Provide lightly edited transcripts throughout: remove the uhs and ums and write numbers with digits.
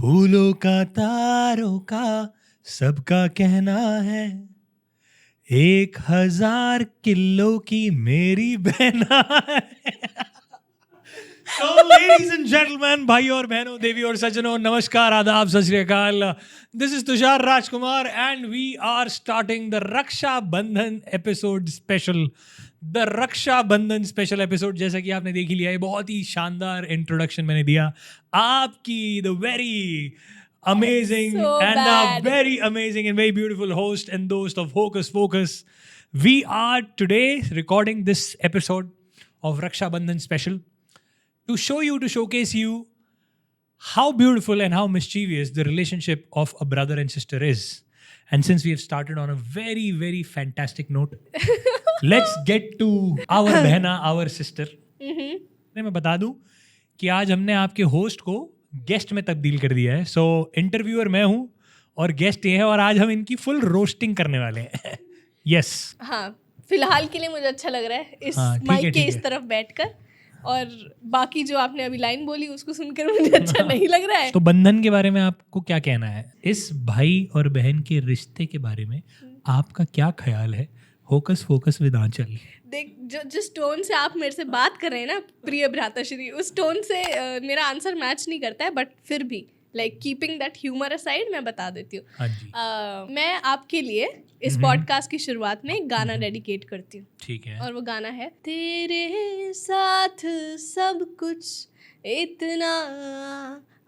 फूलों का तारों का सबका कहना है 1000 किलो की मेरी बहना है। So, ladies and gentlemen, भाई और बहनों, देवी और सज्जनों, नमस्कार, आदाब, सत श्री अकाल। This is Tushar Rajkumar and we are starting the रक्षा बंधन episode special. The रक्षा बंधन special episode, जैसा कि आपने देख ही लिया है, बहुत ही शानदार इंट्रोडक्शन मैंने दिया आपकी the very amazing So and bad. a very amazing and very beautiful host and host of Hocus Pocus. We are today recording this episode of Raksha Bandhan special to showcase you how beautiful and how mischievous the relationship of a brother and sister is. And since we have started on a very, very fantastic note, let's get to our बहना, our sister. मैं बता दूं कि आज हमने आपके host को guest में तब्दील कर दिया है. सो इंटरव्यूअर मैं हूं और गेस्ट ये है, और आज हम इनकी फुल रोस्टिंग करने वाले हैं. यस. हाँ, फिलहाल के लिए मुझे अच्छा लग रहा है इस हाँ, ठीक है, माइक के ठीक इस है. तरफ बैठकर, और बाकी जो आपने अभी लाइन बोली उसको सुनकर मुझे अच्छा नहीं लग रहा है. तो बंधन के बारे में आपको क्या कहना है? इस भाई और बहन के रिश्ते के बारे में आपका क्या ख्याल है? होकस फोकस विद आंचल. देख, जिस टोन से आप मेरे से बात कर रहे हैं ना प्रिय भ्राताश्री, उस टोन से मेरा आंसर मैच नहीं करता है, बट फिर भी like keeping that humour aside मैं बता देती हूँ. हाँ जी. मैं आपके लिए इस पॉडकास्ट की शुरुआत में एक गाना डेडिकेट करती हूँ. ठीक है. और वो गाना है, तेरे साथ सब कुछ इतना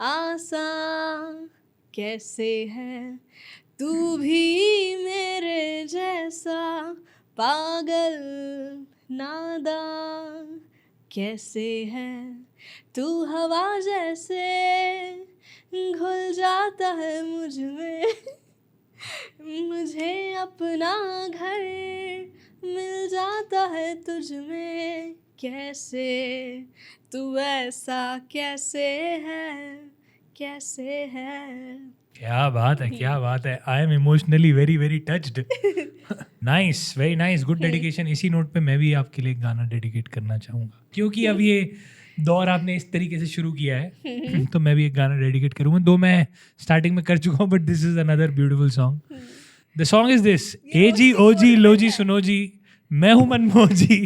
आसान कैसे है, तू भी मेरे जैसा पागल नादान कैसे है, तू हवा जैसे घुल जाता है मुझ में, मुझे अपना घर मिल जाता है तुझ में, कैसे तू ऐसा कैसे है, कैसे है. क्या बात है, क्या बात है. I am emotionally very very touched. Nice, very nice, good dedication. इसी नोट पे मैं भी आपके लिए गाना डेडिकेट करना चाहूँगा, क्योंकि अब ये दौर आपने इस तरीके से शुरू किया है तो मैं भी एक गाना डेडिकेट करूँगा. दो मैं स्टार्टिंग में कर चुका हूँ, but this is another beautiful song. The song is this. ए जी ओ जी लो जी सुनो जी, मैं हूँ मनमोह जी,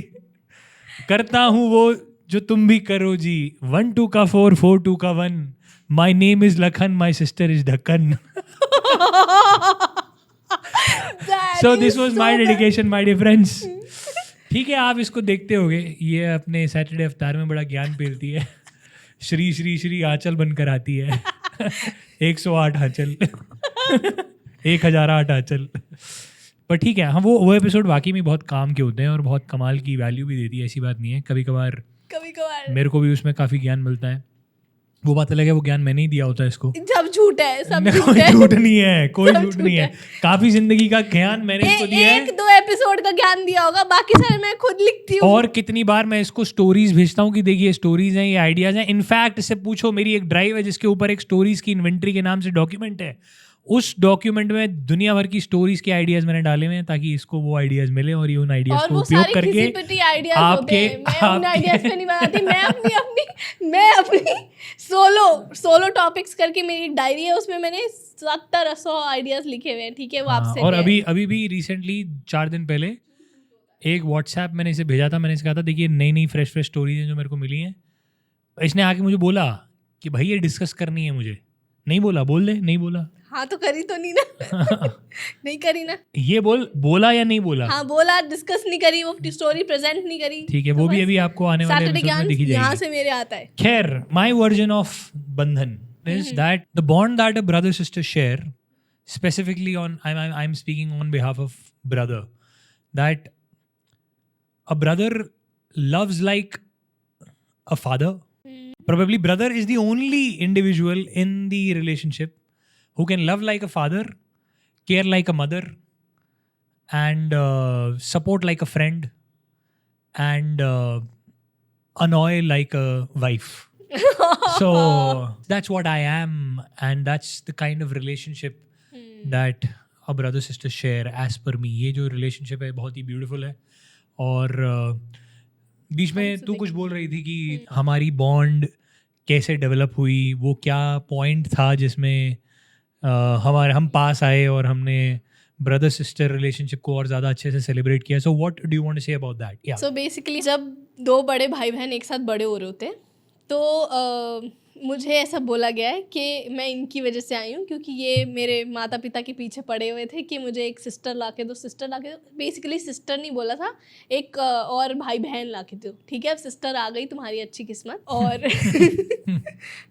करता हूँ वो जो तुम भी करो जी, 1 2 का 4 4 2 का 1, my name is Lakhan, my sister is Dhakkan. So this was my dedication my dear friends. ठीक है, आप इसको देखते होगे, ये अपने सैटरडे अवतार में बड़ा ज्ञान पेलती है. श्री श्री श्री आंचल बनकर आती है. 108 आंचल 1008 आंचल. पर ठीक है, हाँ, वो एपिसोड वाकई में बहुत काम के होते हैं और बहुत कमाल की वैल्यू भी देती है. ऐसी बात नहीं है, कभी कभार मेरे को भी उसमें काफ़ी ज्ञान मिलता है. वो बात अलग है, वो ज्ञान मैंने ही दिया होता है इसको. सब झूठ है, सब कोई झूठ नहीं है, कोई झूठ नहीं है. काफी जिंदगी का ज्ञान मैंने इसको दिया है. 1-2 एपिसोड का ज्ञान दिया होगा, बाकी सारे मैं खुद लिखती हूँ. और कितनी बार मैं इसको स्टोरीज भेजता हूँ कि देखिए स्टोरीज हैं, ये आइडियाज हैं. इनफैक्ट इससे पूछो, मेरी एक ड्राइव है जिसके ऊपर एक स्टोरीज की इन्वेंट्री के नाम से डॉक्यूमेंट है. उस डॉक्यूमेंट में दुनिया भर की स्टोरीज के आइडियाज मैंने डाले हुए हैं, ताकि इसको वो आइडियाज मिले और ये उन आइडियाज को उपयोग करके आपके आइडियाज पे नहीं बनाती. मैं अपनी सोलो टॉपिक्स करके मेरी एक डायरी है, उसमें मैंने 70-100 आइडियाज लिखे हुए हैं. ठीक है, वो आपसे. और अभी भी रिसेंटली 4 दिन पहले एक व्हाट्सएप मैंने इसे भेजा था. मैंने इसे कहा था देखिए नई फ्रेश स्टोरीज हैं जो मेरे को मिली हैं. इसने आके मुझे बोला कि भाई ये डिस्कस करनी है मुझे. नहीं बोला, बोल दे. नहीं बोला. हाँ, तो करी तो नहीं ना. नहीं करी ना. ये बोला या नहीं बोला? हाँ, बोला, डिस्कस नहीं करी, वो स्टोरी प्रेजेंट नहीं करी. ठीक है, वो भी अभी आपको आने वाले एपिसोड में दिखी जाएगी. यहाँ से मेरे आता है. खैर, माय वर्जन ऑफ बंधन is that the bond that a brother sister share, specifically I'm speaking on behalf of brother, that a brother loves like a father. Probably brother is the only individual in the relationship who can love like a father, care like a mother, and support like a friend, and annoy like a wife. So that's what I am, and that's the kind of relationship that a brother sister share as per me. ये जो relationship है बहुत ही beautiful है. और बीच में तू कुछ बोल रही थी कि हमारी बॉन्ड कैसे डेवलप हुई, वो क्या पॉइंट था जिसमें हम पास आए और हमने ब्रदर सिस्टर रिलेशनशिप को और ज़्यादा अच्छे से सेलिब्रेट किया. So what do you want to say about that? या सो बेसिकली जब दो बड़े भाई बहन एक साथ बड़े हो रहे होते हैं तो मुझे ऐसा बोला गया है कि मैं इनकी वजह से आई हूँ, क्योंकि ये मेरे माता पिता के पीछे पड़े हुए थे कि मुझे एक सिस्टर ला के दो, सिस्टर ला के दो. बेसिकली सिस्टर नहीं बोला था, एक और भाई बहन ला के दो. ठीक है, अब सिस्टर आ गई, तुम्हारी अच्छी किस्मत. और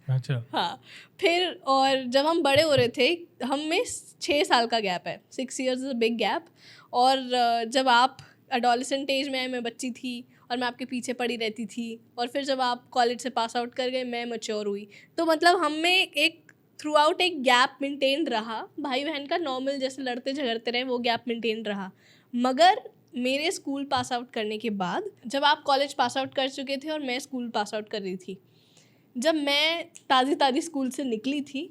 अच्छा. हाँ, फिर और जब हम बड़े हो रहे थे, हम में 6 साल का गैप है. 6 years is a big gap. और जब आप एडोलेसेंट एज में आए, मैं बच्ची थी और मैं आपके पीछे पड़ी रहती थी. और फिर जब आप कॉलेज से पास आउट कर गए, मैं मैच्योर हुई. तो मतलब हम में एक थ्रू आउट एक गैप मेंटेन रहा. भाई बहन का नॉर्मल जैसे लड़ते झगड़ते रहे, वो गैप मेंटेन रहा. मगर मेरे स्कूल पास आउट करने के बाद, जब आप कॉलेज पास आउट कर चुके थे और मैं स्कूल पास आउट कर रही थी, जब मैं ताज़ी स्कूल से निकली थी,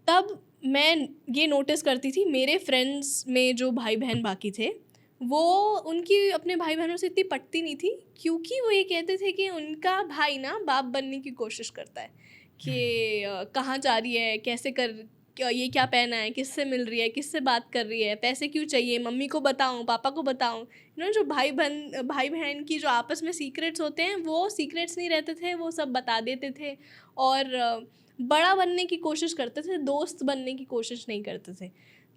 तब मैं ये नोटिस करती थी मेरे फ्रेंड्स में जो भाई बहन बाकी थे, वो उनकी अपने भाई बहनों से इतनी पटती नहीं थी, क्योंकि वो ये कहते थे कि उनका भाई ना बाप बनने की कोशिश करता है कि कहाँ जा रही है, कैसे ये क्या पहना है, किससे मिल रही है, किससे बात कर रही है, पैसे क्यों चाहिए, मम्मी को बताऊँ, पापा को बताऊँ. जो भाई बहन की जो आपस में सीक्रेट्स होते हैं, वो सीक्रेट्स नहीं रहते थे, वो सब बता देते थे. और बड़ा बनने की कोशिश करते थे, दोस्त बनने की कोशिश नहीं करते थे.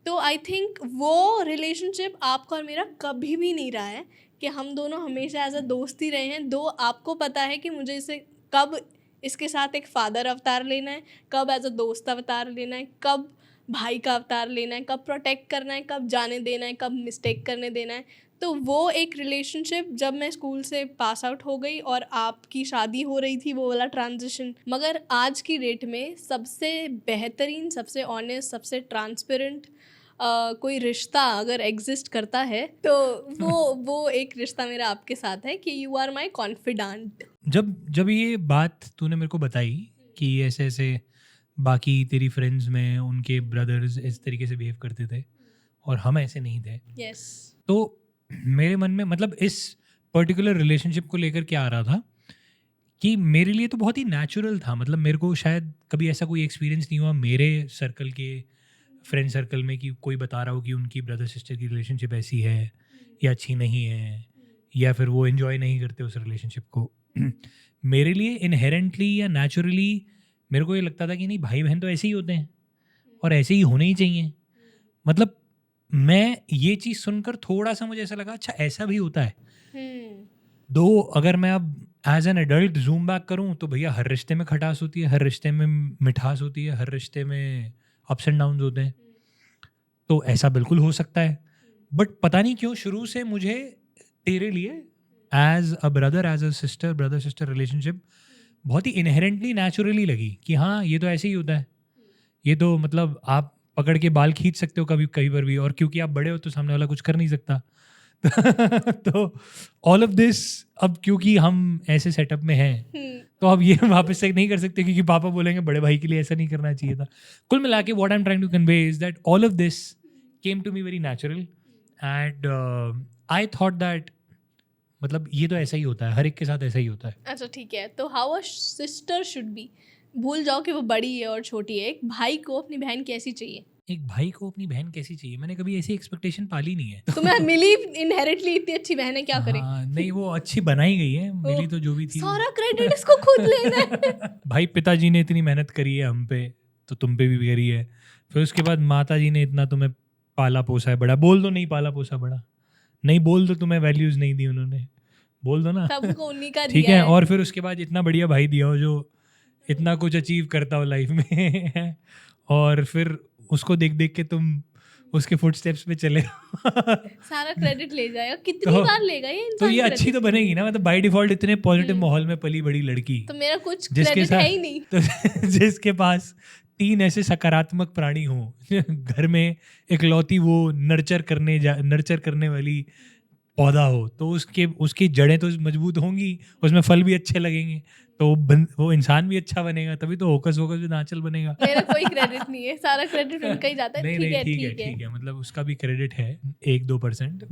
तो आई थिंक वो रिलेशनशिप आपका और मेरा कभी भी नहीं रहा है कि हम दोनों हमेशा एज अ दोस्त ही रहे हैं. दो आपको पता है कि मुझे इसे कब इसके साथ एक फादर अवतार लेना है, कब एज अ दोस्त अवतार लेना है, कब भाई का अवतार लेना है, कब प्रोटेक्ट करना है, कब जाने देना है, कब मिस्टेक करने देना है. तो वो एक रिलेशनशिप जब मैं स्कूल से पास आउट हो गई और आपकी शादी हो रही थी, वो वाला ट्रांजिशन. मगर आज की डेट में सबसे बेहतरीन, सबसे ऑनेस्ट, सबसे ट्रांसपेरेंट कोई रिश्ता अगर एग्जिस्ट करता है, तो वो एक रिश्ता मेरा आपके साथ है कि यू आर माई कॉन्फिडेंट. जब ये बात तूने मेरे को बताई कि ऐसे ऐसे बाकी तेरी फ्रेंड्स में उनके ब्रदर्स इस तरीके से बिहेव करते थे और हम ऐसे नहीं थे, यस. तो मेरे मन में मतलब इस पर्टिकुलर रिलेशनशिप को लेकर क्या आ रहा था कि मेरे लिए तो बहुत ही नेचुरल था. मतलब मेरे को शायद कभी ऐसा कोई एक्सपीरियंस नहीं हुआ मेरे सर्कल के फ्रेंड सर्कल में कि कोई बता रहा हो कि उनकी ब्रदर सिस्टर की रिलेशनशिप ऐसी है या अच्छी नहीं है, या फिर वो एंजॉय नहीं करते उस रिलेशनशिप को. मेरे लिए इनहेरेंटली या नेचुरली मेरे को ये लगता था कि नहीं, भाई बहन तो ऐसे ही होते हैं और ऐसे ही होने ही चाहिए. मतलब मैं ये चीज़ सुनकर थोड़ा सा मुझे ऐसा लगा, अच्छा ऐसा भी होता है. दो अगर मैं अब as an adult zoom back करूँ तो भैया हर रिश्ते में खटास होती है, हर रिश्ते में मिठास होती है, हर रिश्ते में अप्स एंड डाउन्स होते हैं. तो ऐसा बिल्कुल हो सकता है. बट पता नहीं क्यों शुरू से मुझे तेरे लिए as a brother, as a sister, brother sister relationship बहुत ही इनहेरेंटली नेचुरली लगी कि हाँ ये तो ऐसे ही होता है. ये तो मतलब आप पकड़ के बाल खींच सकते हो कभी कहीं पर भी, और क्योंकि आप बड़े हो तो सामने वाला कुछ कर नहीं सकता. तो ऑल ऑफ दिस, अब क्योंकि हम ऐसे सेटअप में हैं तो अब ये वापस से नहीं कर सकते क्योंकि पापा बोलेंगे बड़े भाई के लिए ऐसा नहीं करना चाहिए था. कुल मिला के what I am trying to convey is that all of this came to me very natural and I thought that मतलब ये तो ऐसा ही होता है, हर एक के साथ ऐसा ही होता है. अच्छा ठीक है, तो how a sister should be. भूल जाओ कि वो बड़ी है और छोटी है. एक भाई को अपनी बहन कैसी चाहिए? एक भाई को अपनी बहन कैसी चाहिए, मैंने कभी ऐसी एक्सपेक्टेशन पाली नहीं है. तुम्हें मिली इनहेरिटली इतनी अच्छी बहन है, क्या करें. हाँ, नहीं वो अच्छी बनाई गई है, मिली तो जो भी थी. सारा क्रेडिट इसको खुद लेना है. भाई पिताजी ने इतनी मेहनत करी है हम पे, तो तुम पे भी करी है. फिर उसके बाद माता जी ने इतना तुम्हें पाला पोसा है बड़ा. बोल दो नहीं पाला पोसा बड़ा, नहीं बोल दो तुम्हें वैल्यूज नहीं दी उन्होंने, बोल दो ना. सबको उन्हीं का ठीक दिया है. और फिर उसके बाद इतना बढ़िया भाई दिया हो जो इतना कुछ अचीव करता हो लाइफ में और फिर उसको देख देख के तुम उसके फुटस्टेप्स पे चले. सारा क्रेडिट ले जाएगा. कितनी बार लेगा ये इंसान. तो ये अच्छी तो बनेगी ना, मतलब बाय डिफॉल्ट इतने पॉजिटिव माहौल में पली बड़ी लड़की, तो मेरा कुछ जिसके क्रेडिट साथ है ही नहीं. तो जिसके पास 3 ऐसे सकारात्मक प्राणी हो घर में, इकलौती वो नर्चर करने वाली पौधा हो, तो उसकी जड़ें तो मजबूत होंगी, उसमें फल भी अच्छे लगेंगे, तो वो इंसान भी अच्छा बनेगा, तभी तो होकस भी नाचल बनेगा. मेरा कोई क्रेडिट नहीं है, सारा क्रेडिट उनका ही जाता है. नहीं, ठीक है, मतलब उसका भी क्रेडिट है 1-2%.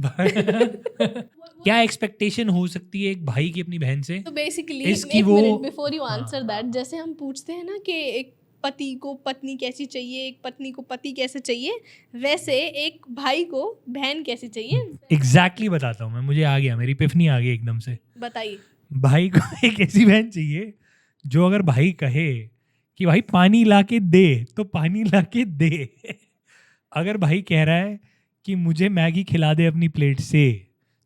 क्या एक्सपेक्टेशन हो सकती है एक भाई की अपनी बहन से? तो बेसिकली इसकी एक वो- मिनट बिफोर यू हाँ, आंसर दैट, जैसे हम पूछते हैं ना कि एक पति को पत्नी कैसी चाहिए, एक पत्नी को पति कैसे चाहिए, वैसे एक भाई को बहन कैसी चाहिए, एग्जैक्टली बताता हूँ मैं, मुझे आ गया, मेरी पिफनी आ गई एकदम से। बताइए। भाई को एक ऐसी बहन चाहिए जो अगर भाई कहे कि भाई पानी ला के दे तो पानी ला के दे। अगर भाई कह रहा है कि मुझे मैगी खिला दे अपनी प्लेट से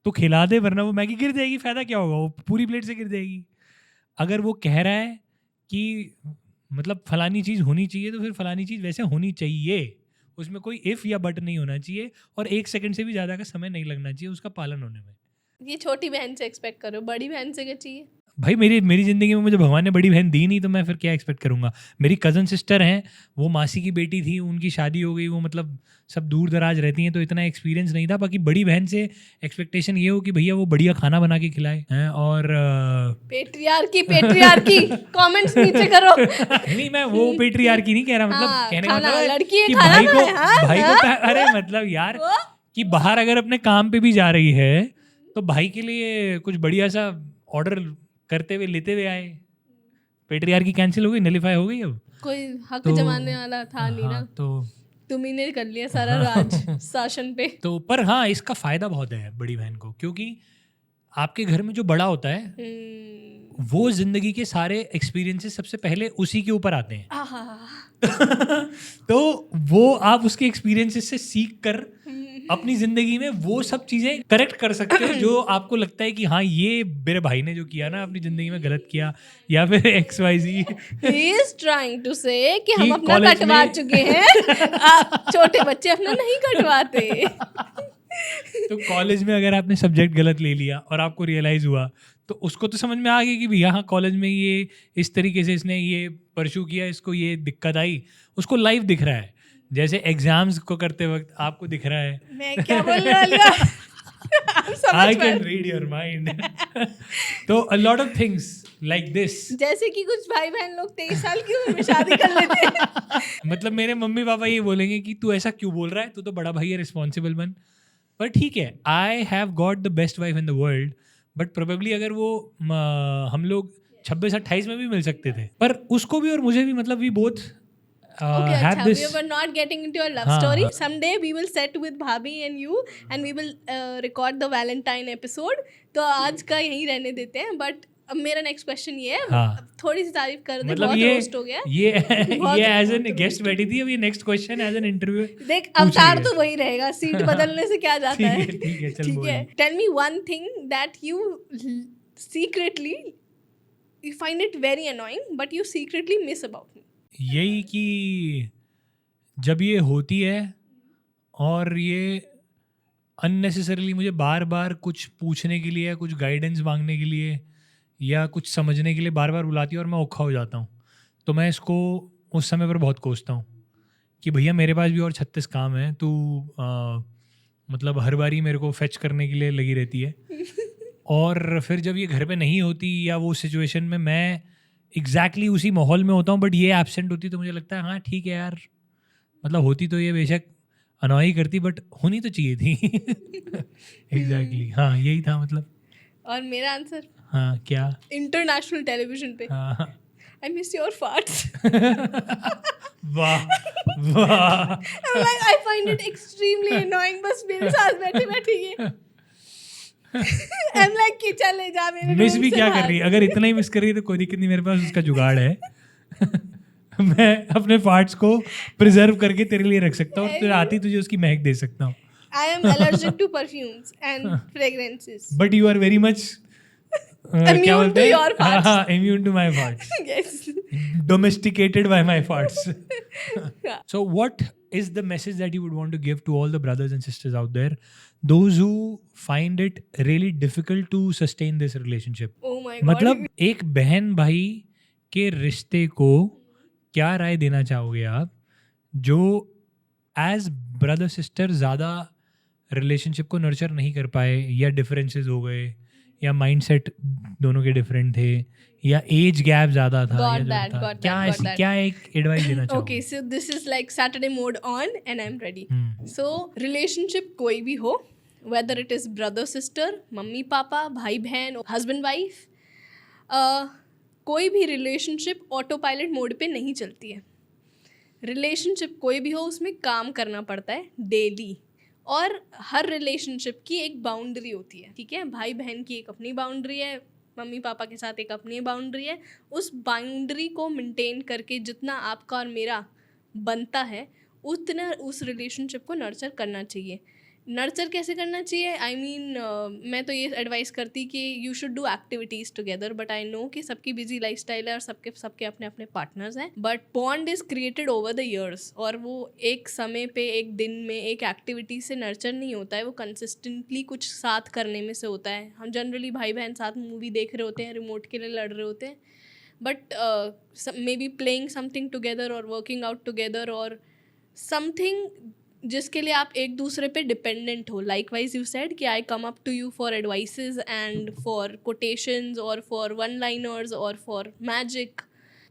तो खिला दे, वरना वो मैगी गिर जाएगी, फायदा क्या होगा, वो पूरी प्लेट से गिर जाएगी। अगर वो कह रहा है कि मतलब फलानी चीज़ होनी चाहिए तो फिर फलानी चीज़ वैसे होनी चाहिए, उसमें कोई इफ़ या बट नहीं होना चाहिए और 1 सेकंड से भी ज़्यादा का समय नहीं लगना चाहिए उसका पालन होने में। ये छोटी बहन से एक्सपेक्ट करो, बड़ी बहन से क्या चाहिए? भाई मेरी ज़िंदगी में मुझे भगवान ने बड़ी बहन दी नहीं, तो मैं फिर क्या एक्सपेक्ट करूंगा। मेरी कज़न सिस्टर हैं, वो मासी की बेटी थी, उनकी शादी हो गई, वो मतलब सब दूर दराज रहती हैं, तो इतना एक्सपीरियंस नहीं था। बाकी बड़ी बहन से एक्सपेक्टेशन ये हो कि भैया वो बढ़िया खाना बना के खिलाए हैं और पेट्रियार्की कमेंट्स नीचे करो। नहीं, मैं वो पेट्रियार्की नहीं कह रहा, मतलब हाँ, कहने का खाना, मतलब है लड़की है, कि खाना भाई को बनाए, हाँ, भाई हाँ। को अरे मतलब यार कि बाहर अगर अपने काम पे भी जा रही है तो भाई के लिए कुछ बढ़िया सा ऑर्डर करते हुए लेते हुए आए। पेट्रियार्की कैंसिल हो गई, नलिफाई हो गई अब। कोई हक तो- जमाने वाला था नहीं हाँ, ना, तो तुम ही ने कर लिया सारा राज शासन पे। तो पर हाँ, इसका फायदा बहुत है बड़ी बहन को, क्योंकि आपके घर में जो बड़ा होता है वो जिंदगी के सारे एक्सपीरियंसेस सबसे पहले उसी के ऊपर आते हैं। आहा। तो वो आप उसके एक्सपीरियंसेस से सीख कर अपनी जिंदगी में वो सब चीजें करेक्ट कर सकते हैं जो आपको लगता है कि हाँ ये मेरे भाई ने जो किया ना अपनी जिंदगी में गलत किया, या फिर XYZ। He is trying to say कि कि हम अपना college कटवा में- चुके हैं, आप छोटे बच्चे अपना नहीं कटवाते। तो कॉलेज में अगर आपने सब्जेक्ट गलत ले लिया और आपको रियलाइज हुआ तो उसको तो समझ में आ गया कि भैया हाँ कॉलेज में ये इस तरीके से इसने ये परस्यू किया, इसको ये दिक्कत आई, उसको लाइव दिख रहा है। जैसे एग्जाम्स को करते वक्त आपको दिख रहा है मैं क्या बोल रहा हूँ? I can read your mind. तो a lot of things like this. जैसे कि कुछ भाई बहन लोग 23 साल की उम्र में शादी कर लेते हैं। मतलब मेरे मम्मी पापा ये बोलेंगे कि तू ऐसा क्यों बोल रहा है, तू तो बड़ा भाई है, रिस्पॉन्सिबल बन। पर ठीक है, I have got the best wife in the world, but probably अगर वो हम लोग 26-28 में भी मिल सकते थे, पर उसको भी और मुझे भी मतलब वी बोथ Okay, have अच्छा, this। we were not getting into your love हाँ, story. हाँ। Someday we will set with Bhabhi and you and we will record the Valentine episode. तो आज का यहीं रहने देते हैं, but अब मेरा नेक्स्ट क्वेश्चन ये है, हाँ। अब थोड़ी सी तारीफ कर दे, मतलब बहुत ये रोस्ट हो गया। ये एज एन गेस्ट बैठी थी, अब ये next question as an interview. देख अवतार तो वही रहेगा, सीट बदलने से क्या जाता है। ठीक है, चल ठीक बोल। है, tell me one thing that you secretly you find it very annoying but you secretly miss about me. यही कि जब ये होती है और ये अननेसेसरीली मुझे बार बार कुछ पूछने के लिए, कुछ गाइडेंस मांगने के लिए या कुछ समझने के लिए बार बार बुलाती है और मैं औखा हो जाता हूँ, तो मैं इसको उस समय पर बहुत कोसता हूँ कि भैया मेरे पास भी और 36 काम है, तू मतलब हर बारी मेरे को फेच करने के लिए लगी रहती है। और फिर जब ये घर पे नहीं होती या वो सिचुएशन में मैं एग्जैक्टली उसी माहौल में होता हूँ बट ये एब्सेंट होती, तो मुझे लगता है हाँ ठीक है यार, मतलब होती तो ये बेशक अनॉय करती बट होनी तो चाहिए थी। एग्जैक्टली हाँ, यही था मतलब। और मेरा आंसर हाँ क्या? इंटरनेशनल टेलीविजन पे हाँ। I miss your farts. वाह वाह। I'm like, I find it extremely annoying, बस मेरे साथ बैठे बैठे ये I'm like कि चले जा मेरे मिस room भी से क्या कर बाहर। रही है, अगर इतना ही मिस कर रही है तो कोई दिक्कत नहीं, मेरे पास उसका जुगाड़ है। मैं अपने पार्ट्स को प्रिजर्व करके तेरे लिए रख सकता हूँ और तेरे आती तुझे उसकी महक दे सकता हूँ। I am allergic to perfumes and fragrances. But you are very much Immune to your farts. हाँ, immune to my farts. Yes. Domesticated by my farts. Yeah. So what is the message that you would want to give to all the brothers and sisters out there, those who find it really difficult to sustain this relationship? Oh my god. मतलब एक बहन भाई के रिश्ते को क्या राय देना चाहोगे आप, जो एज ब्रदर सिस्टर ज़्यादा रिलेशनशिप को नर्चर नहीं कर पाए, या डिफरेंसेस हो गए, या माइंडसेट दोनों के डिफरेंट थे, या एज गैप ज़्यादा था, Got या जो that, था, got that, क्या got ऐसी that. क्या एक एडवाइस देना चाहोगे? Okay, so this is like Saturday mode on and I'm ready. Hmm, So relationship कोई भी हो, whether it is brother sister, mummy papa, भाई बहन, हस्बैंड वाइफ, कोई भी रिलेशनशिप ऑटो पायलट मोड पे नहीं चलती है. रिलेशनशिप कोई भी हो उसमें काम करना पड़ता है डेली, और हर रिलेशनशिप की एक बाउंड्री होती है. ठीक है, भाई बहन की एक अपनी बाउंड्री है, मम्मी पापा के साथ एक अपनी बाउंड्री है. उस बाउंड्री को मेंटेन करके जितना आपका और मेरा बनता है उतना उस रिलेशनशिप को नर्चर करना चाहिए. नर्चर कैसे करना चाहिए? आई मीन मैं तो ये एडवाइस करती कि you should do activities together, but I know कि सबकी बिजी लाइफस्टाइल है और सबके अपने अपने पार्टनर्स हैं, but bond is created over the years, और वो एक समय पे, एक दिन में, एक एक्टिविटी से नर्चर नहीं होता है. वो कंसिस्टेंटली कुछ साथ करने में से होता है. हम जनरली भाई बहन साथ मूवी देख रहे होते हैं, रिमोट के लिए लड़ रहे होते हैं, but may be playing something together और वर्किंग आउट टुगेदर और समथिंग जिसके लिए आप एक दूसरे पे डिपेंडेंट हो. लाइकवाइज यू सेड कि I come up to you for advices and for quotations और फॉर वन लाइनर्स और for magic.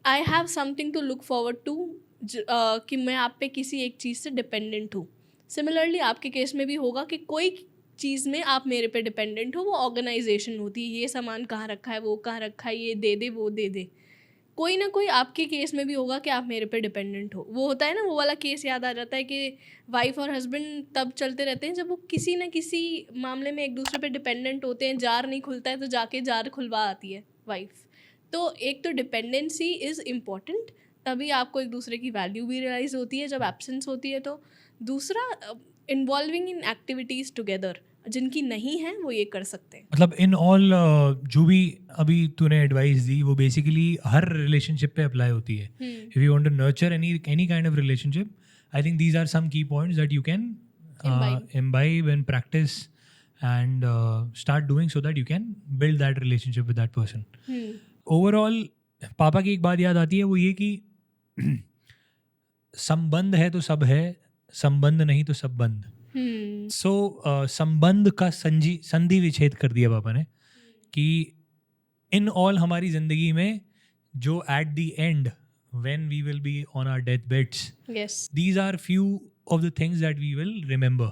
I have something to look forward to, कि मैं आप पे किसी एक चीज़ से डिपेंडेंट हूँ. सिमिलरली आपके केस में भी होगा कि कोई चीज़ में आप मेरे पे डिपेंडेंट हो. वो ऑर्गेनाइजेशन होती है, ये सामान कहाँ रखा है, वो कहाँ रखा है, ये दे दे, वो दे दे. कोई ना कोई आपके केस में भी होगा कि आप मेरे पे डिपेंडेंट हो. वो होता है ना, वो वाला केस याद आ जाता है कि वाइफ और हस्बैंड तब चलते रहते हैं जब वो किसी न किसी मामले में एक दूसरे पे डिपेंडेंट होते हैं. जार नहीं खुलता है तो जाके जार खुलवा आती है वाइफ. तो एक तो डिपेंडेंसी इज़ इम्पॉर्टेंट, तभी आपको एक दूसरे की वैल्यू भी रियलाइज़ होती है जब एब्सेंस होती है. तो दूसरा, इन्वॉल्विंग इन एक्टिविटीज़ टुगेदर. जिनकी नहीं है वो ये कर सकते हैं. मतलब इन ऑल जो भी अभी तूने एडवाइस दी वो बेसिकली हर रिलेशनशिप पे अप्लाई होती है. If you want to nurture any kind of relationship, I think these are some key points that you can imbibe and practice and start doing so that you can build that relationship with that person. Overall, पापा की एक बात याद आती है, वो ये कि संबंध है तो सब है, संबंध नहीं तो सब बंद. सो संबंध का संधि विच्छेद कर दिया पापा ने कि इन ऑल हमारी ज़िंदगी में जो at the end when we will be on our deathbeds, yes, these are few of the things that we will remember.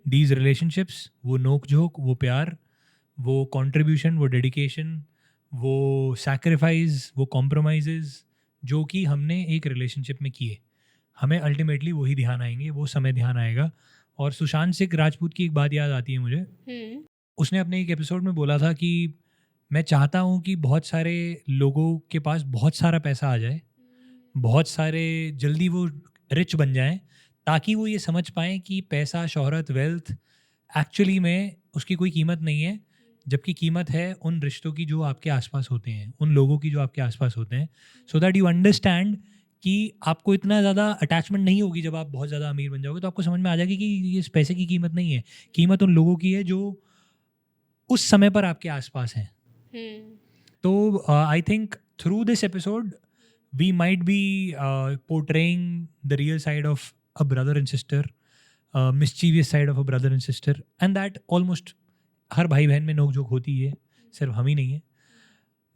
These relationships, वो नोक झोंक, वो प्यार, वो contribution, वो dedication, वो sacrifice, वो compromises जो कि हमने एक relationship में किए, हमें ultimately वही ध्यान आएंगे, वो समय ध्यान आएगा. और सुशांत सिंह राजपूत की एक बात याद आती है मुझे. उसने अपने एक एपिसोड में बोला था कि मैं चाहता हूँ कि बहुत सारे लोगों के पास बहुत सारा पैसा आ जाए, बहुत सारे जल्दी वो रिच बन जाएं, ताकि वो ये समझ पाएं कि पैसा, शोहरत, वेल्थ एक्चुअली में उसकी कोई कीमत नहीं है, जबकि कीमत है उन रिश्तों की जो आपके आसपास होते हैं, उन लोगों की जो आपके आसपास होते हैं. सो दैट यू अंडरस्टैंड कि आपको इतना ज़्यादा अटैचमेंट नहीं होगी. जब आप बहुत ज़्यादा अमीर बन जाओगे तो आपको समझ में आ जाएगी कि इस पैसे की कीमत नहीं है, कीमत उन लोगों की है जो उस समय पर आपके आसपास हैं. तो I think through this episode we might be portraying the real side of a brother and sister, mischievous side of a brother and sister, and that almost हर भाई बहन में नोक झोंक होती है, सिर्फ हम ही नहीं है,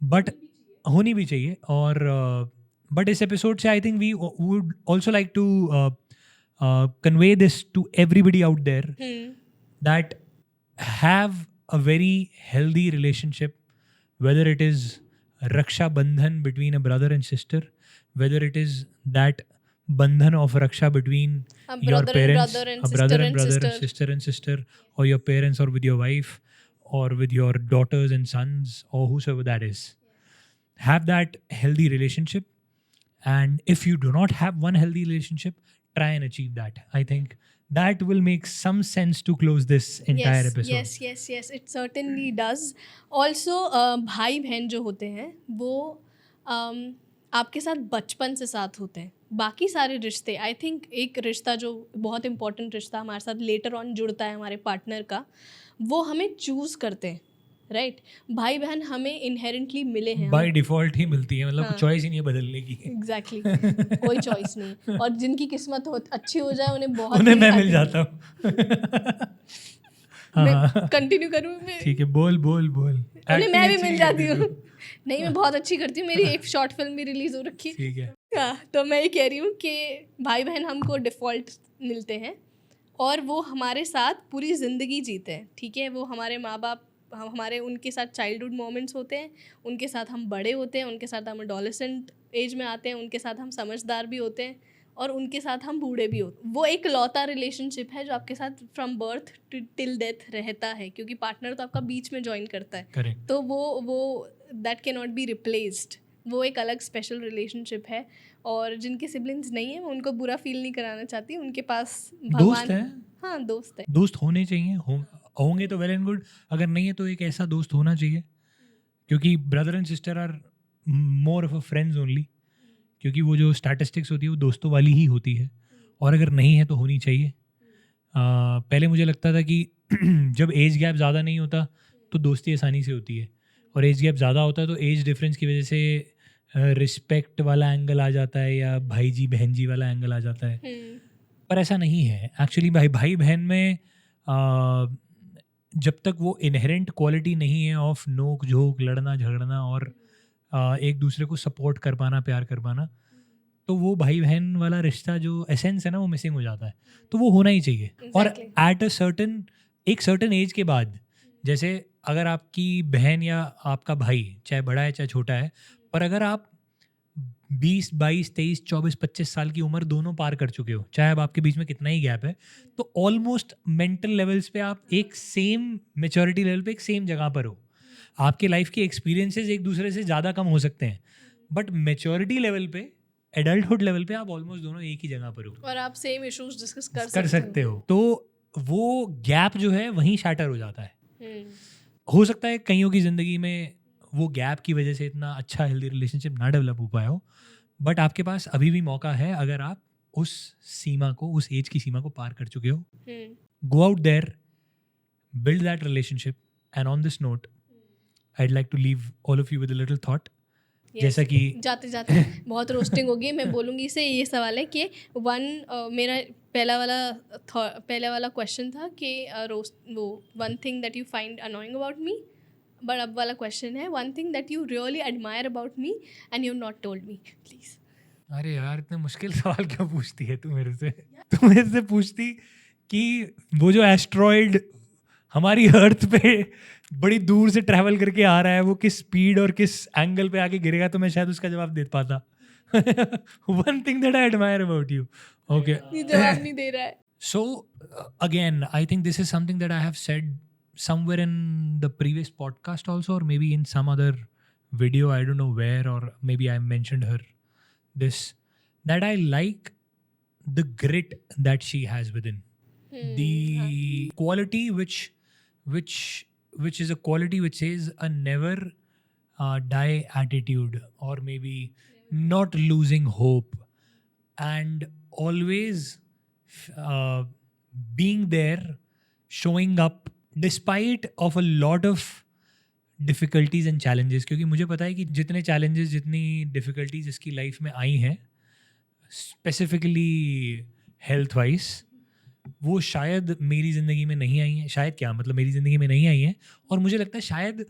बट होनी भी चाहिए. और बट इस एपिसोड से I think we would also like to convey this to everybody out there, that have a very healthy relationship, whether it is Raksha Bandhan between a brother and sister, whether it is that bandhan of Raksha between your parents, a brother and brother, sister and sister, or your parents, or with your wife, or with your daughters and sons, or whosoever that is. Have that healthy relationship, and if you do not have one healthy relationship, try and achieve that. I think that will make some sense to close this entire episode. Yes, it certainly does. Also, भाई बहन जो होते हैं वो आपके साथ बचपन से साथ होते हैं. बाकी सारे रिश्ते, आई थिंक एक रिश्ता जो बहुत इंपॉर्टेंट रिश्ता हमारे साथ लेटर ऑन जुड़ता है हमारे पार्टनर का, वो हमें चूज़ करते हैं, राइट? भाई बहन हमें इनहेरेंटली मिले हैं, बाय डिफॉल्ट ही मिलती है, मतलब चॉइस ही नहीं है बदलने की. एग्जैक्टली कोई चॉइस नहीं. और जिनकी किस्मत अच्छी हो जाए उन्हें बहुत, उन्हें मैं मिल जाता हूँ. मैं कंटिन्यू करूँ? ठीक है, बोल. उन्हें मैं भी मिल जाती हूँ. नहीं, मैं बहुत अच्छी करती हूँ. मेरी एक शॉर्ट फिल्म भी रिलीज हो रखी है. ठीक है. हाँ, तो मैं ये कह रही हूँ कि भाई बहन हमको डिफ़ॉल्ट मिलते हैं, और वो हमारे साथ पूरी ज़िंदगी जीते हैं, ठीक है। वो हमारे माँ बाप, हमारे उनके साथ चाइल्डहुड मोमेंट्स होते हैं, उनके साथ हम बड़े होते हैं, उनके साथ हम एडोलेसेंट एज में आते हैं, उनके साथ हम समझदार भी होते हैं और उनके साथ हम बूढ़े भी होते हैं। वो एक लौता रिलेशनशिप है जो आपके साथ फ्रॉम बर्थ टिल डेथ रहता है, क्योंकि पार्टनर तो आपका बीच में ज्वाइन करता है। Correct. तो वो that can not be replaced. वो एक अलग स्पेशल रिलेशनशिप है। और जिनके सिबलिंग्स नहीं है, मैं उनको बुरा फील नहीं कराना चाहती, उनके पास दोस्त है, हाँ दोस्त है, दोस्त होने चाहिए, होंगे तो वेल एंड गुड, अगर नहीं है तो एक ऐसा दोस्त होना चाहिए, क्योंकि brother and sister are more of a friends only, क्योंकि वो जो स्टैटिस्टिक्स होती है वो दोस्तों वाली ही होती है, और अगर नहीं है तो होनी चाहिए। पहले मुझे लगता था कि जब एज गैप ज़्यादा नहीं होता तो दोस्ती आसानी से होती है, और एज गैप ज़्यादा होता है तो एज डिफरेंस की वजह से रिस्पेक्ट वाला एंगल आ जाता है या भाई जी बहन जी वाला एंगल आ जाता है, पर ऐसा नहीं है एक्चुअली। भाई बहन में जब तक वो इनहेरेंट क्वालिटी नहीं है ऑफ नोक झोंक, लड़ना झगड़ना और एक दूसरे को सपोर्ट कर पाना, प्यार कर पाना, तो वो भाई बहन वाला रिश्ता जो एसेंस है ना वो मिसिंग हो जाता है। तो वो होना ही चाहिए। और एट अ एक सर्टन एज के बाद, जैसे अगर आपकी बहन या आपका भाई चाहे बड़ा है चाहे छोटा है, पर अगर आप 20, 22, 23, 24, 25 साल की उम्र दोनों पार कर चुके हो, चाहे अब आपके बीच में कितना ही गैप है, तो ऑलमोस्ट मेंटल लेवल्स पे आप एक सेम मेच्योरिटी लेवल पे एक सेम जगह पर हो। आपके लाइफ के एक्सपीरियंसेस एक दूसरे से ज़्यादा कम हो सकते हैं, बट मेच्योरिटी लेवल पे, एडल्टहुड लेवल पे आप ऑलमोस्ट दोनों एक ही जगह पर हो और आप सेम इश्यूज डिस्कस कर सकते हो। तो वो गैप जो है वहीं शैटर हो जाता है। हो सकता है कईयों की ज़िंदगी में वो गैप की वजह से इतना अच्छा हेल्दी रिलेशनशिप ना डेवलप हो पाया हो, बट आपके पास अभी भी मौका है, अगर आप उस सीमा को, उस एज की सीमा को पार कर चुके हो। Go out there, build that relationship, and on this note I'd like to leave all of you with a little thought. जैसा कि जाते जाते बहुत रोस्टिंग होगी, मैं बोलूँगी इसे, ये सवाल है कि मेरा पहला वाला क्वेश्चन था कि वो one thing that you find annoying about me, but अब वाला क्वेश्चन है one thing that you really admire about me and you not told me, please. अरे यार, इतने मुश्किल सवाल क्यों पूछती है तू मेरे से? तू मेरे से पूछती कि वो जो एस्ट्रॉइड हमारी अर्थ पे बड़ी दूर से ट्रैवल करके आ रहा है, वो किस स्पीड और किस एंगल पे आके गिरेगा, तो मैं शायद उसका जवाब दे पाता। One thing that I admire about you. Okay, जवाब नहीं दे रहा है। So again, I think this is something that I have said somewhere in the previous podcast also, or maybe in some other video, I don't know where, or maybe I mentioned her this, that I like the grit that she has within, the quality which is a quality which says a never die attitude, or maybe not losing hope, and always being there, showing up despite of a lot of difficulties and challenges. क्योंकि मुझे पता है कि जितने challenges, जितनी difficulties इसकी life में आई हैं, specifically health wise, वो शायद मेरी ज़िंदगी में नहीं आई हैं। शायद क्या मतलब, मेरी ज़िंदगी में नहीं आई हैं, और मुझे लगता है शायद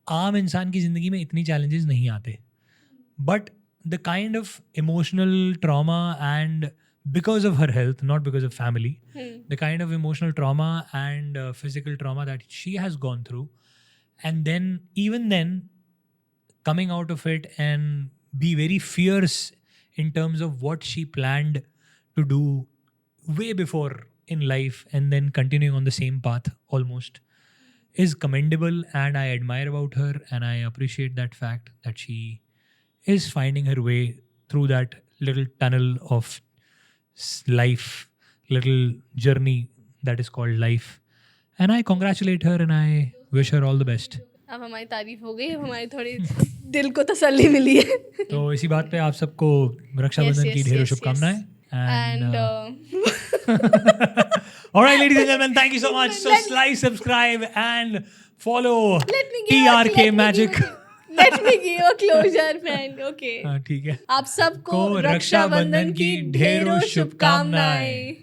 आम इंसान की ज़िंदगी में इतनी challenges नहीं आते, but the kind of emotional trauma, and because of her health, not because of family, the kind of emotional trauma and physical trauma that she has gone through, and then even then coming out of it and be very fierce in terms of what she planned to do way before in life, and then continuing on the same path almost, is commendable, and I admire about her, and I appreciate that fact that she is finding her way through that little tunnel of life, little journey that is called life, and I congratulate her and I wish her all the best. अब हमारी तारीफ हो गई, अब हमारी थोड़ी दिल को तसल्ली मिली है। तो इसी बात पे आप सबको रक्षाबंधन की ढेरों शुभकामनाएं, and all right, ladies and gentlemen, thank you so much. So like, subscribe and follow TRK Magic. Let me give a closure, friend. Okay. हाँ ठीक है। आप सबको रक्षाबंधन की ढेरों शुभकामनाएं।